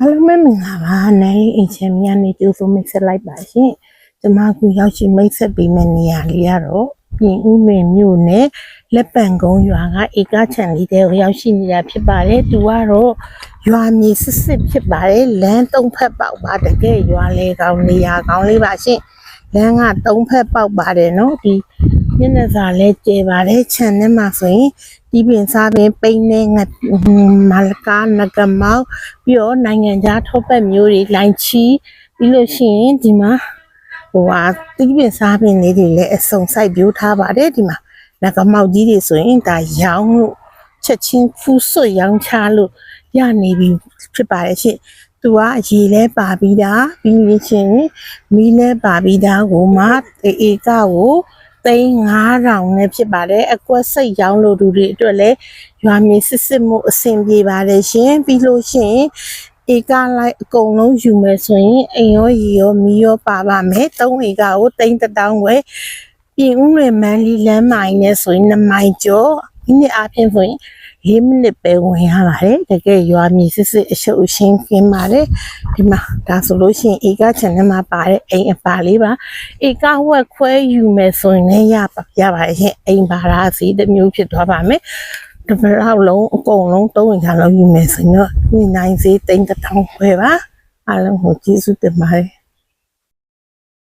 အားလုံးပဲမင်္ဂလာပါနိုင်လေးအိမ်ချမ်းများနေကြိုးဆိုမိတ်ဆက်လိုက်ပါရှင်ကျမကရောက်ရှိမိတ်ဆက်ပေးမယ့်နေရာလေးကတော့ပြင်ဦးလွင်မြို့နယ်လက်ပံကုန်းရွာကဧကချန်လေးတဲ့ရောက်ရှိနေတာဖြစ်ပါတယ်သူကတော့ရွာမြေစစ်စစ်ဖြစ်ပါတယ်လမ်းသုံးဖက်ပေါက်ပါတကယ်ရွာလေကောင်းနေရာကောင်းလေးပါရှင်လမ်းကသုံးဖက်ပေါက်ပါတယ်နော်ဒီမျက်နှာစာလဲကျဲပါတယ်ခြံထဲမှာဆိုရင်ဒီပင်စားပင်ပိန်းနေငါမာလကာနဂမောက်ပြီးတော့နိုင်ငံခြားထောပတ်မျိုးတွေလိုင်ချီပြီးလို့ရှိရင်ဒီမှာဒီပင်စားပင်လေးတွေလည်းအစုံစိုက်ပြိုးထားပါတယ်ဒီမှာနဂမောက်ကြီးတွေဆိုရင်ဒါရောင်းလို့ချက်ချင်းဖူးဆွရောင်းချလို့ရနေပြီဖြစ်ပါတယ်ရှင်သူကရေလဲပါပြီးတာပြီးလို့ရှိရင်မီးလဲပါပြီးတာကိုမှဧကကို3,500နဲ့ဖြစ်ပါတယ်အကွက်စိတ်ရောင်းလို့သူတွေအတွက်လည်းရွာမြေစစ်စစ်မှုအဆင်ပြေပါတယ်ရှင်ပြီးလို့ရှိရင်ဧကလိုက်အကုန်လုံးယူမယ်ဆိုရင်အိမ်ရောရေရောမီးရောပါပါမယ်3ဧကကို3,000ဝယ်ပြင်ဦးလွင်မန်းလီလမ်းမိုင်နဲ့ဆိုရင်2မိုင်ကျော်ဒီနေ့အပြင်ဆိုရင်4မိနစ်ပဲဝင်ရပါတယ်တကယ်ရွာမြေစစ်စစ်အရှုပ်အရှင်းကင်းပါတယ်ဒီမှာဒါဆိုလို့ရှိရင်ဧကချန်ထဲမှာပါတဲ့အိမ်အပါလေးပါဧကဝက်ခွဲယူမယ်ဆိုရင်လည်းရပါတယ်ရှင်အိမ်ပါရာစီတစ်မျိုးဖြစ်သွားပါမယ်တပလောက်လုံးအကုန်လုံး3ဝင်ခါလောက်ယူမယ်ဆိုရင်တော့ဒီနိုင်စေး3,000ခွဲပါအားလုံးကိုကျေးဇူးတင်ပါတယ်